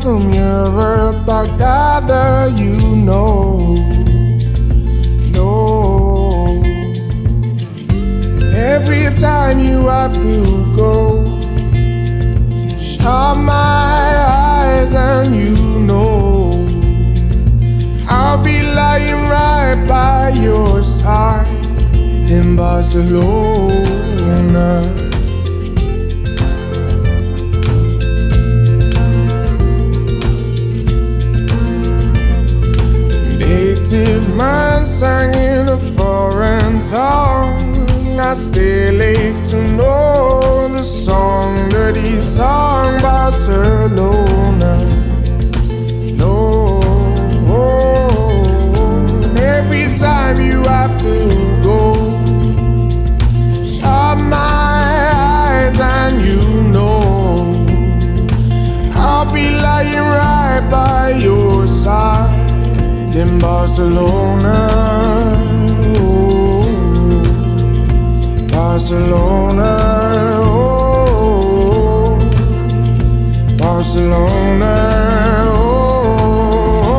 from your earth, I gather you know. Every time you have to go, shut my eyes and you know I'll be lying right by your side in Barcelona. Native man sang in a foreign tongue. I still ache to know the song that he sang, Barcelona. No, and every time you have to go, shut my eyes and you know I'll be lying right by your side in Barcelona. Barcelona, oh, Barcelona, oh,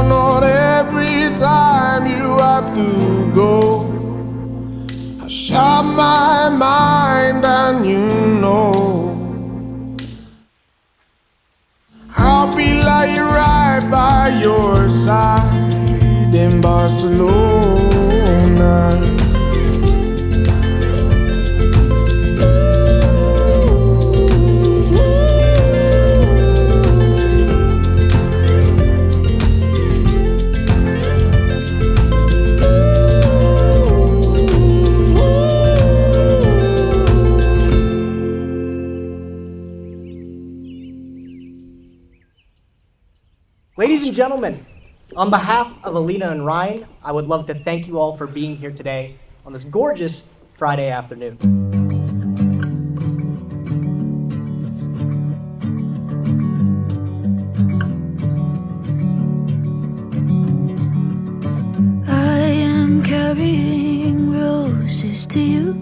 not every time you have to go, I shut my mind and you know I'll be lying right by your side in Barcelona. Ladies and gentlemen, on behalf of Alena and Ryan, I would love to thank you all for being here today on this gorgeous Friday afternoon. I am carrying roses to you.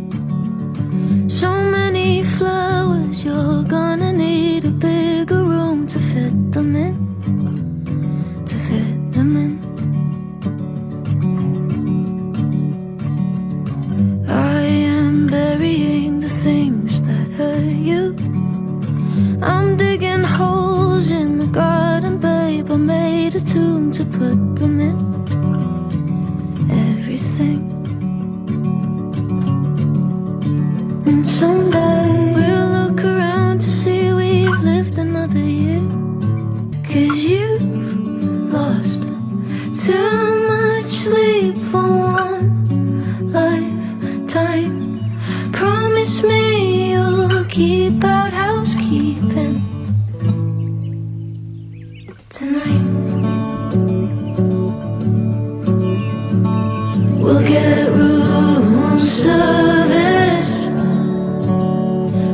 So many flowers, you're gonna need a bigger room to fit them in. I am burying the things that hurt you. I'm digging holes in the garden, babe. I made a tomb to put them in. Everything. And someday we'll look around to see we've lived another year. 'Cause you've lost too much sleep for one lifetime. Promise me you'll keep out housekeeping tonight. We'll get room service.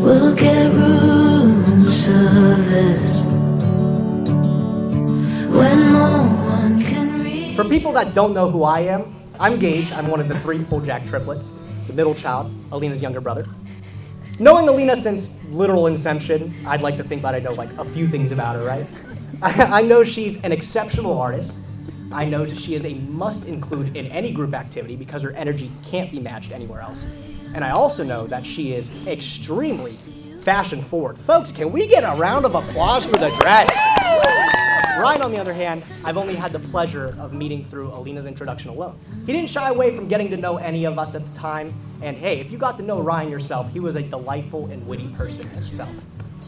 We'll get room service. When no one can reach. For people that don't know who I am, I'm Gage. I'm one of the 3 Pull-Jack triplets, the middle child, Alena's younger brother. Knowing Alena since literal inception, I'd like to think that I know like a few things about her, right? I know she's an exceptional artist. I know she is a must include in any group activity because her energy can't be matched anywhere else. And I also know that she is extremely fashion forward. Folks, can we get a round of applause for the dress? Ryan, on the other hand, I've only had the pleasure of meeting through Alena's introduction alone. He didn't shy away from getting to know any of us at the time, and hey, if you got to know Ryan yourself, he was a delightful and witty person himself.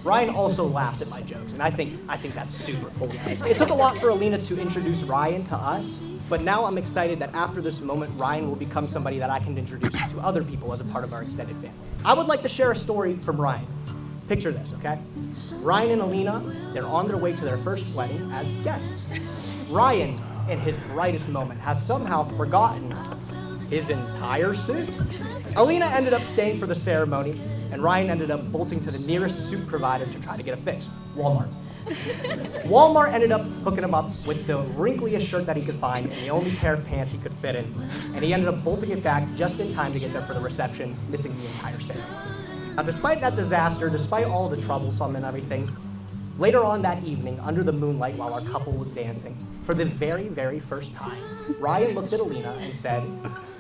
Ryan also laughs at my jokes, and I think that's super cool. It took a lot for Alena to introduce Ryan to us, but now I'm excited that after this moment, Ryan will become somebody that I can introduce to other people as a part of our extended family. I would like to share a story from Ryan. Picture this, okay? Ryan and Alena, they're on their way to their first wedding as guests. Ryan, in his brightest moment, has somehow forgotten his entire suit. Alena ended up staying for the ceremony, and Ryan ended up bolting to the nearest suit provider to try to get a fix, Walmart. Walmart ended up hooking him up with the wrinkliest shirt that he could find and the only pair of pants he could fit in, and he ended up bolting it back just in time to get there for the reception, missing the entire ceremony. Now, despite that disaster, despite all the troublesome and everything, Later on that evening, under the moonlight while our couple was dancing, for the very, very first time, Ryan looked at Alena and said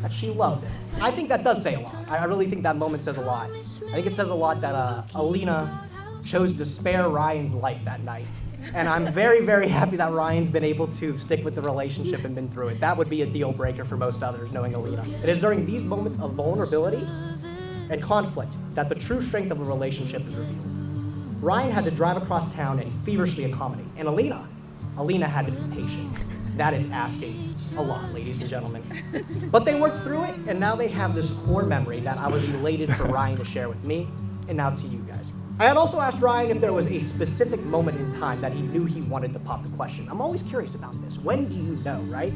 that she loved him. I think that does say a lot. I really think that moment says a lot. I think it says a lot that Alena chose to spare Ryan's life that night. And I'm very, very happy that Ryan's been able to stick with the relationship and been through it. That would be a deal breaker for most others, knowing Alena. It is during these moments of vulnerability and conflict that the true strength of a relationship is revealed. Ryan had to drive across town and feverishly accommodate, and Alena had to be patient. That is asking a lot, ladies and gentlemen. But they worked through it, and now they have this core memory that I was elated for Ryan to share with me, and now to you guys. I had also asked Ryan if there was a specific moment in time that he knew he wanted to pop the question. I'm always curious about this. When do you know, right?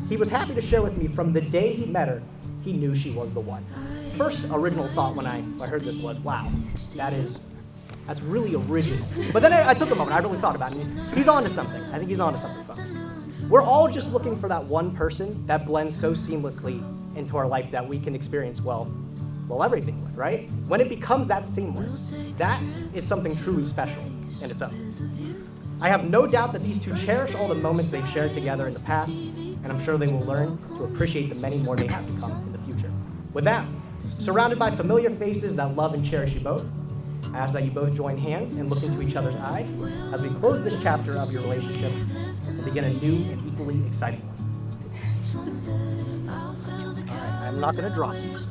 He was happy to share with me from the day he met her, he knew she was the one. First original thought when I heard this was, wow, that's really original. But then I took a moment, I really thought about it. He's onto something. I think he's onto something, folks. We're all just looking for that one person that blends so seamlessly into our life that we can experience, well, everything with, right? When it becomes that seamless, that is something truly special in its own. I have no doubt that these two cherish all the moments they've shared together in the past, and I'm sure they will learn to appreciate the many more they have to come in the future. With that, surrounded by familiar faces that love and cherish you both, I ask that you both join hands and look into each other's eyes as we close this chapter of your relationship and begin a new and equally exciting one. All right, I'm not gonna drop these.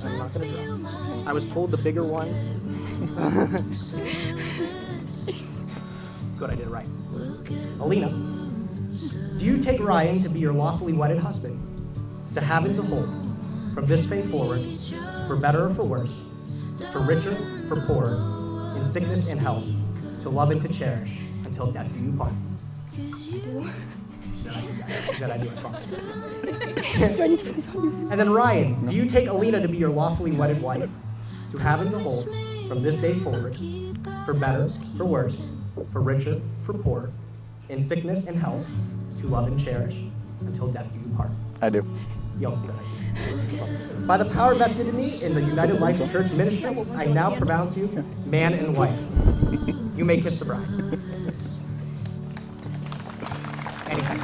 I was told the bigger one. Good, I did it right. Alena, do you take Ryan to be your lawfully wedded husband, to have and to hold, from this day forward, for better or for worse, for richer, for poorer, in sickness and health, to love and to cherish, until death do you part? She said I do, I promise. And then Ryan, do you take Alena to be your lawfully wedded wife, to have and to hold, from this day forward, for better, for worse, for richer, for poorer, in sickness and health, to love and cherish, until death do you part? I do. He also said I do. By the power vested in me in the United Life Church Ministry, I now pronounce you man and wife. You may kiss the bride. Anytime.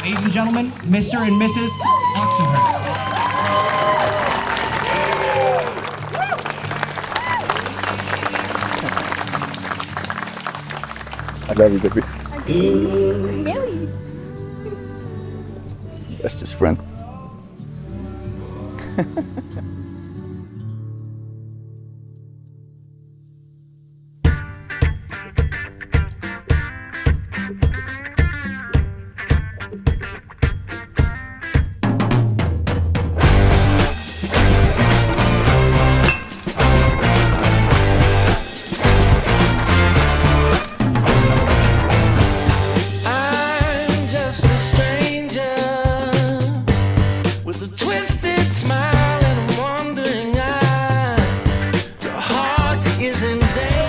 Ladies and gentlemen, Mr. and Mrs. Oxenhurst. I love you, baby. Really? That's just friend.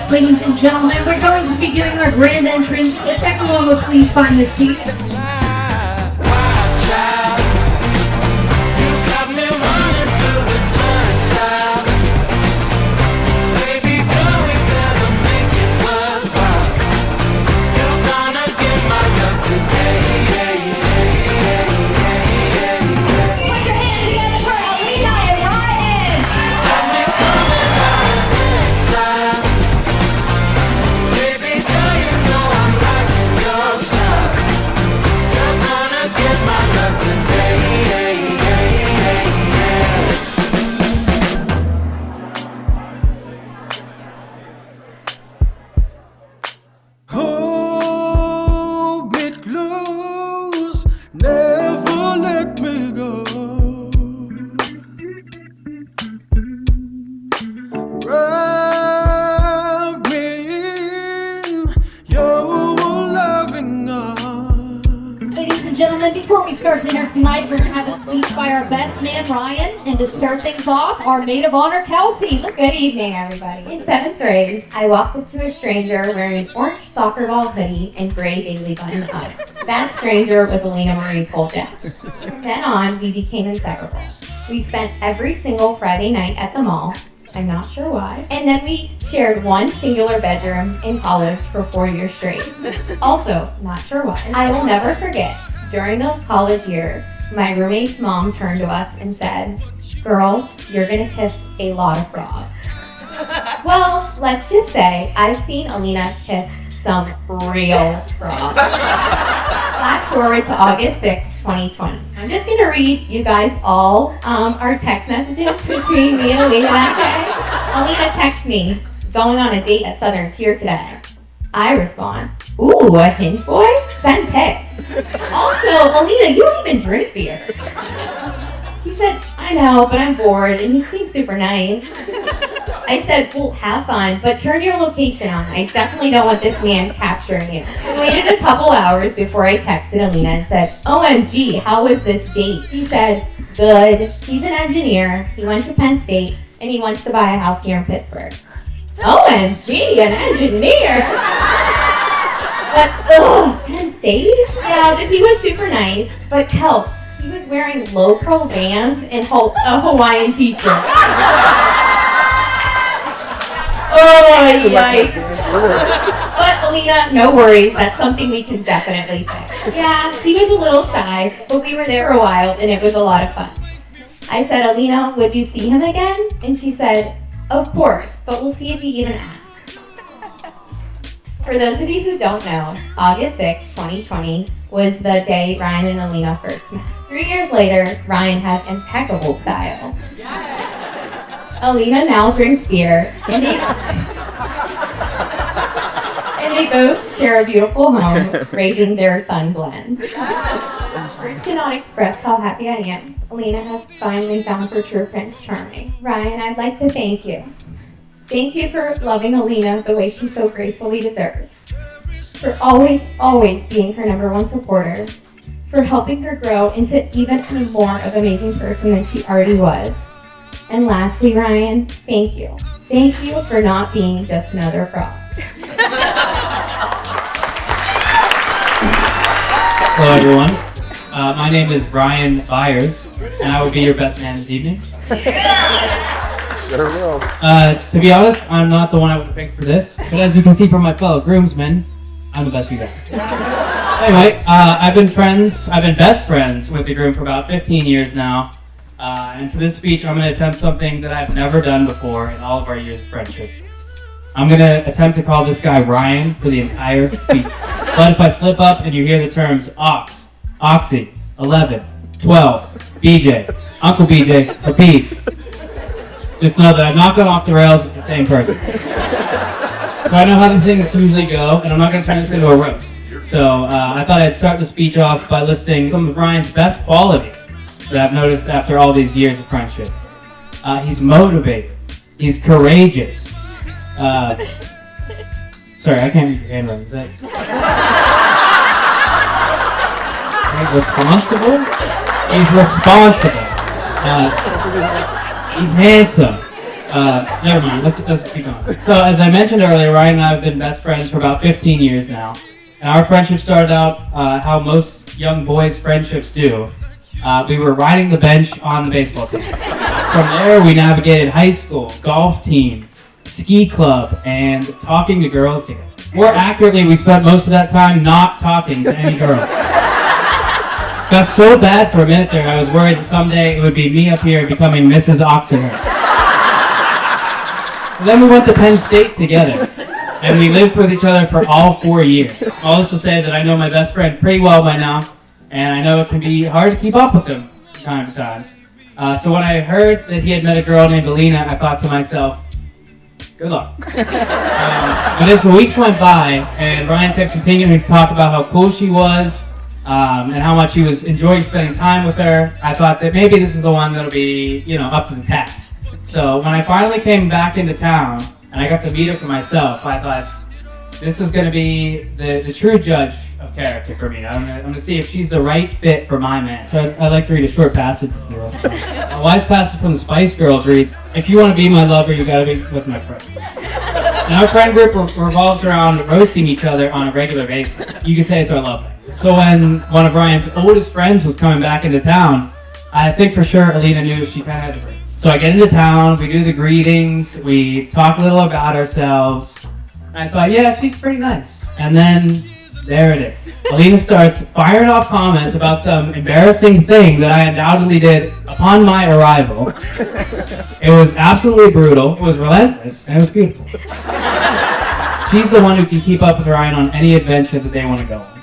Ladies and gentlemen, we're going to be doing our grand entrance. If everyone will please find their seat. Gentlemen, before we start dinner tonight, we're going to have a speech by our best man, Ryan, and to start things off, our maid of honor, Kelsey. Good evening, everybody. In 7th grade, I walked up to a stranger wearing an orange soccer ball hoodie and gray Bailey button ups. That stranger was Alena Marie Poljack. From then on, we became inseparable. We spent every single Friday night at the mall. I'm not sure why. And then we shared one singular bedroom in college for 4 years straight. Also, not sure why. I will never forget, during those college years, my roommate's mom turned to us and said, "Girls, you're gonna kiss a lot of frogs." Well, let's just say I've seen Alena kiss some real frogs. Flash forward to August 6, 2020. I'm just gonna read you guys all our text messages between me and Alena that day. Alena texts me, "Going on a date at Southern Tier today." I respond, "Ooh, a hinge boy? Send pics." Also, Alena, you don't even drink beer. She said, "I know, but I'm bored and he seems super nice." I said, "Well, have fun, but turn your location on. I definitely don't want this man capturing you." I waited a couple hours before I texted Alena and said, "OMG, how was this date?" He said, "Good. He's an engineer. He went to Penn State and he wants to buy a house here in Pittsburgh." OMG, an engineer? But, Penn State? Yeah, but he was super nice. But Kels, he was wearing low curl Vans and a Hawaiian t-shirt. Oh, yikes. But Alena, no worries. That's something we can definitely fix. Yeah, he was a little shy, but we were there a while and it was a lot of fun. I said, "Alena, would you see him again?" And she said, "Of course, but we'll see if he even asks." For those of you who don't know, August 6, 2020 was the day Ryan and Alena first met. 3 years later, Ryan has impeccable style. Alena now drinks beer, and they both share a beautiful home, raising their son Glenn. Words cannot express how happy I am. Alena has finally found her true Prince Charming. Ryan, I'd like to thank you. Thank you for loving Alena the way she so gracefully deserves. For always, always being her #1 supporter. For helping her grow into even more of an amazing person than she already was. And lastly, Ryan, thank you. Thank you for not being just another frog. Hello, everyone. My name is Brian Byers, and I will be your best man this evening. Sure will. To be honest, I'm not the one I would have picked for this, but as you can see from my fellow groomsmen, I'm the best you got. Anyway, I've been best friends with the groom for about 15 years now, and for this speech, I'm going to attempt something that I've never done before in all of our years of friendship. I'm going to attempt to call this guy Ryan for the entire speech. But if I slip up and you hear the terms Ox, Oxy, 11, 12, BJ, Uncle BJ, or Pete, just know that I've not gone off the rails, it's the same person. So I know how these things usually go, and I'm not going to turn this into a roast. So I thought I'd start the speech off by listing some of Ryan's best qualities that I've noticed after all these years of friendship. He's motivated. He's courageous. Sorry, I can't read your handwriting. Is that... responsible? He's responsible. He's handsome. Never mind, let's keep going. So, as I mentioned earlier, Ryan and I have been best friends for about 15 years now. And our friendship started out how most young boys' friendships do. We were riding the bench on the baseball team. From there, we navigated high school, golf team, ski club, and talking to girls together. More accurately, we spent most of that time not talking to any girls. Got so bad for a minute there, I was worried that someday it would be me up here becoming Mrs. Oxenhurst. And then we went to Penn State together, and we lived with each other for all 4 years. All this to say that I know my best friend pretty well by now, and I know it can be hard to keep up with him from time to time. So when I heard that he had met a girl named Alena, I thought to myself, good luck. But as the weeks went by, and Ryan kept continuing to talk about how cool she was, and how much he was enjoying spending time with her, I thought that maybe this is the one that'll be, up to the task. So when I finally came back into town, and I got to meet her for myself, I thought, this is going to be the true judge of character for me. I'm going to see if she's the right fit for my man. So I'd like to read a short passage. A wise passage from the Spice Girls reads, "If you want to be my lover, you got to be with my friend." And our friend group revolves around roasting each other on a regular basis. You could say it's our love language. So when one of Ryan's oldest friends was coming back into town, I think for sure Alena knew she kind of had to bring. So I get into town, we do the greetings, we talk a little about ourselves. I thought, yeah, she's pretty nice. And then there it is. Alena starts firing off comments about some embarrassing thing that I undoubtedly did upon my arrival. It was absolutely brutal, it was relentless, and it was beautiful. She's the one who can keep up with Ryan on any adventure that they want to go on.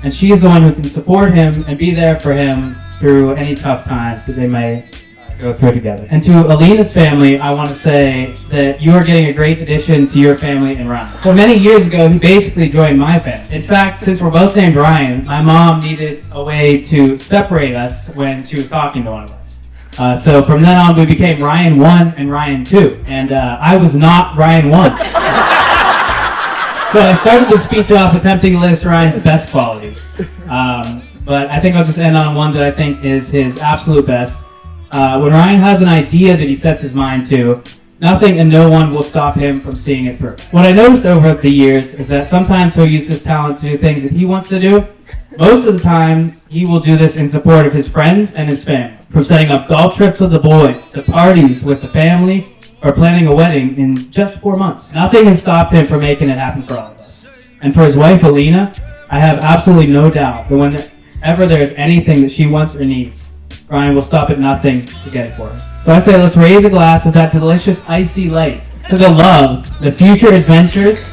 And she is the one who can support him and be there for him through any tough times that they may go through together. And to Alena's family, I want to say that you are getting a great addition to your family and Ryan. So many years ago, he basically joined my family. In fact, since we're both named Ryan, my mom needed a way to separate us when she was talking to one of us. So from then on, we became Ryan 1 and Ryan 2. And I was not Ryan 1. So I started the speech off attempting to list Ryan's best qualities. But I think I'll just end on one that I think is his absolute best. When Ryan has an idea that he sets his mind to, nothing and no one will stop him from seeing it through. What I noticed over the years is that sometimes he'll use this talent to do things that he wants to do. Most of the time, he will do this in support of his friends and his family. From setting up golf trips with the boys, to parties with the family, or planning a wedding in just 4 months. Nothing has stopped him from making it happen for all of us. And for his wife, Alena, I have absolutely no doubt that whenever there's anything that she wants or needs, Ryan will stop at nothing to get it for her. So I say let's raise a glass of that delicious icy light to the love, the future adventures,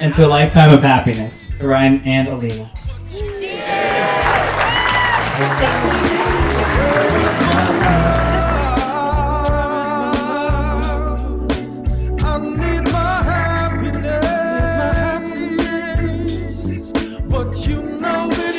and to a lifetime of happiness to Ryan and Alena. I need my happiness, but you know it